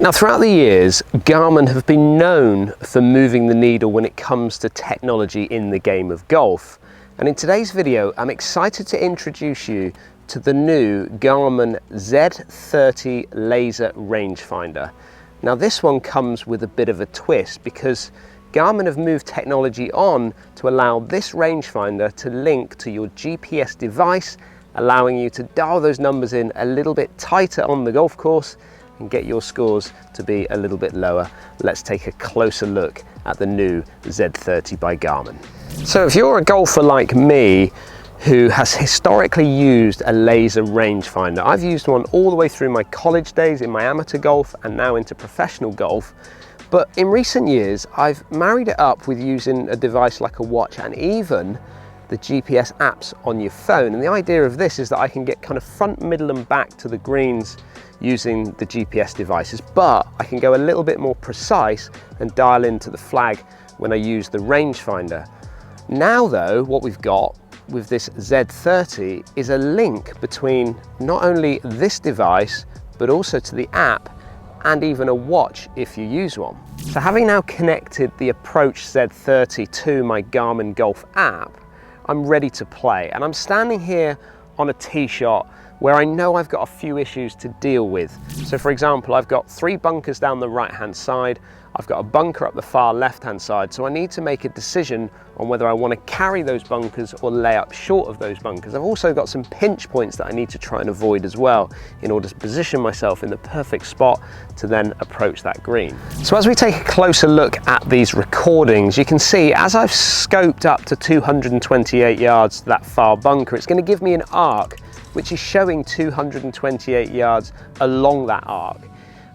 Now, throughout the years, Garmin have been known for moving the needle when it comes to technology in the game of golf. And in today's video, I'm excited to introduce you to the new Garmin Z30 laser rangefinder. Now, this one comes with a bit of a twist because Garmin have moved technology on to allow this rangefinder to link to your GPS device, allowing you to dial those numbers in a little bit tighter on the golf course and get your scores to be a little bit lower. Let's take a closer look at the new Z30 by Garmin. So if you're a golfer like me who has historically used a laser rangefinder, I've used one all the way through my college days in my amateur golf and now into professional golf. But in recent years, I've married it up with using a device like a watch and even the GPS apps on your phone. And the idea of this is that I can get kind of front, middle and back to the greens using the GPS devices, but I can go a little bit more precise and dial into the flag when I use the rangefinder. Now though, what we've got with this Z30 is a link between not only this device, but also to the app and even a watch if you use one. So having now connected the Approach Z30 to my Garmin Golf app, I'm ready to play. And I'm standing here on a tee shot where I know I've got a few issues to deal with. So for example, I've got 3 bunkers down the right-hand side, I've got a bunker up the far left-hand side, so I need to make a decision on whether I want to carry those bunkers or lay up short of those bunkers. I've also got some pinch points that I need to try and avoid as well in order to position myself in the perfect spot to then approach that green. So as we take a closer look at these recordings, you can see as I've scoped up to 228 yards to that far bunker, it's going to give me an arc which is showing 228 yards along that arc.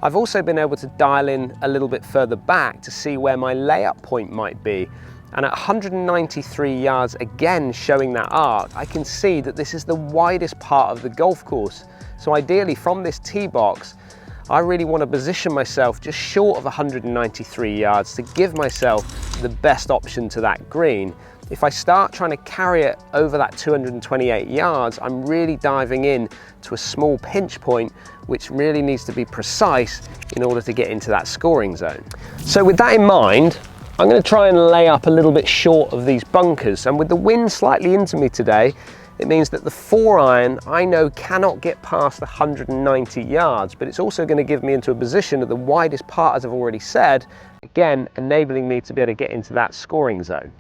I've also been able to dial in a little bit further back to see where my layup point might be. And at 193 yards, again showing that arc, I can see that this is the widest part of the golf course. So ideally from this tee box, I really want to position myself just short of 193 yards to give myself the best option to that green. If I start trying to carry it over that 228 yards, I'm really diving in to a small pinch point, which really needs to be precise in order to get into that scoring zone. So with that in mind, I'm going to try and lay up a little bit short of these bunkers. And with the wind slightly into me today, it means that the 4-iron I know cannot get past 190 yards, but it's also going to give me into a position at the widest part, as I've already said, again, enabling me to be able to get into that scoring zone.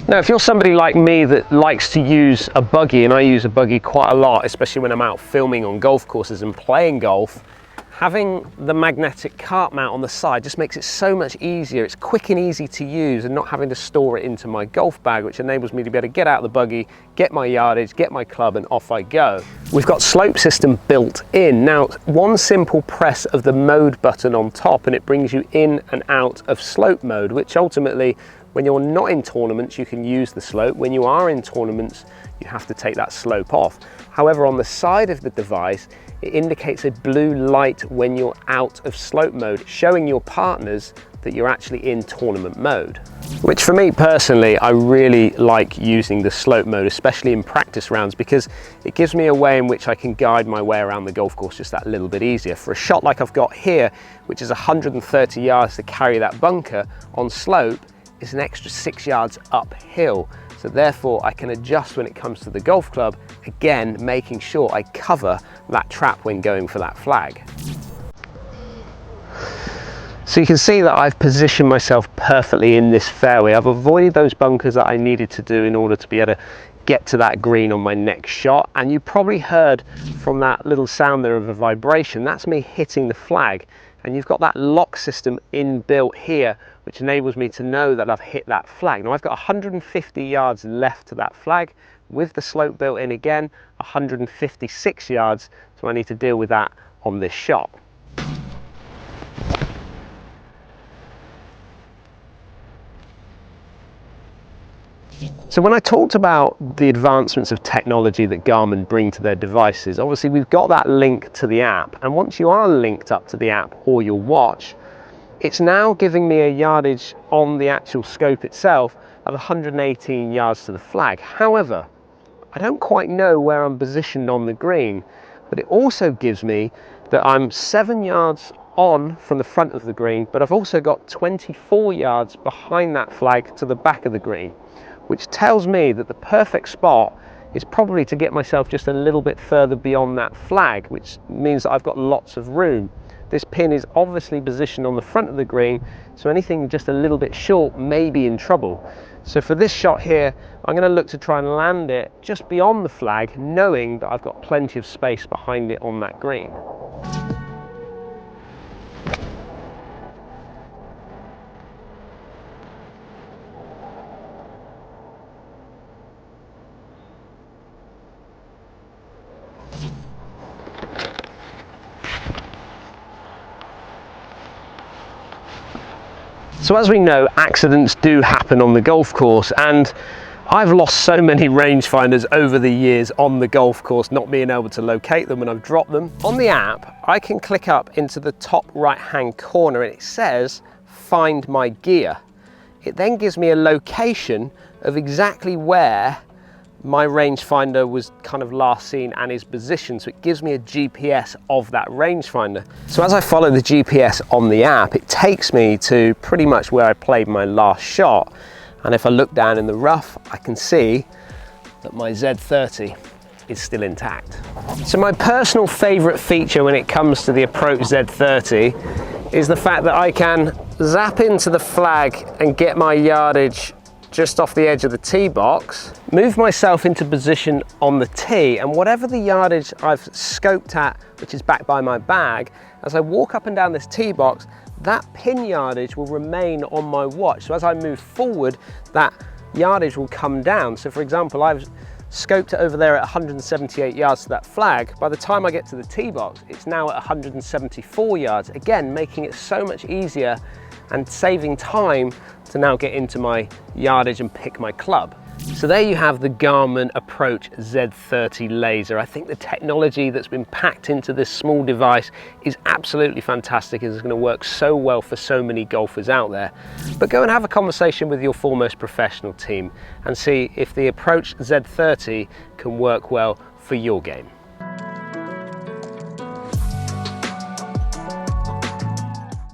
Now, if you're somebody like me that likes to use a buggy, and I use a buggy quite a lot, especially when I'm out filming on golf courses and playing golf, having the magnetic cart mount on the side just makes it so much easier. It's quick and easy to use and not having to store it into my golf bag, which enables me to be able to get out of the buggy, get my yardage, get my club, and off I go. We've got slope system built in. Now, one simple press of the mode button on top and it brings you in and out of slope mode, which ultimately, when you're not in tournaments, you can use the slope. When you are in tournaments, you have to take that slope off. However, on the side of the device, it indicates a blue light when you're out of slope mode, showing your partners that you're actually in tournament mode. Which for me personally, I really like using the slope mode, especially in practice rounds, because it gives me a way in which I can guide my way around the golf course just that little bit easier. For a shot like I've got here, which is 130 yards to carry that bunker on slope, it's an extra 6 yards uphill. So therefore I can adjust when it comes to the golf club, again, making sure I cover that trap when going for that flag. So you can see that I've positioned myself perfectly in this fairway. I've avoided those bunkers that I needed to do in order to be able to get to that green on my next shot. And you probably heard from that little sound there of a vibration, that's me hitting the flag. And you've got that lock system inbuilt here, which enables me to know that I've hit that flag. Now I've got 150 yards left to that flag with the slope built in again, 156 yards. So I need to deal with that on this shot. So when I talked about the advancements of technology that Garmin bring to their devices, obviously we've got that link to the app, and once you are linked up to the app or your watch, it's now giving me a yardage on the actual scope itself, of 118 yards to the flag. However, I don't quite know where I'm positioned on the green, but it also gives me that I'm 7 yards on from the front of the green, but I've also got 24 yards behind that flag to the back of the green, which tells me that the perfect spot is probably to get myself just a little bit further beyond that flag, which means that I've got lots of room. This pin is obviously positioned on the front of the green, so anything just a little bit short may be in trouble. So for this shot here, I'm going to look to try and land it just beyond the flag, knowing that I've got plenty of space behind it on that green. So as we know, accidents do happen on the golf course, and I've lost so many rangefinders over the years on the golf course, not being able to locate them when I've dropped them. On the app, I can click up into the top right-hand corner and it says, find my gear. It then gives me a location of exactly where my rangefinder was kind of last seen and is positioned, so it gives me a GPS of that rangefinder. So as I follow the GPS on the app, it takes me to pretty much where I played my last shot, and if I look down in the rough, I can see that my Z30 is still intact. So my personal favorite feature when it comes to the Approach Z30 is the fact that I can zap into the flag and get my yardage just off the edge of the tee box, move myself into position on the tee, and whatever the yardage I've scoped at, which is back by my bag, as I walk up and down this tee box, that pin yardage will remain on my watch. So as I move forward, that yardage will come down. So for example, I've scoped it over there at 178 yards to that flag. By the time I get to the tee box, it's now at 174 yards, again making it so much easier and saving time to now get into my yardage and pick my club. So there you have the Garmin Approach Z30 laser. I think the technology that's been packed into this small device is absolutely fantastic. It's going to work so well for so many golfers out there. But go and have a conversation with your foremost professional team and see if the Approach Z30 can work well for your game.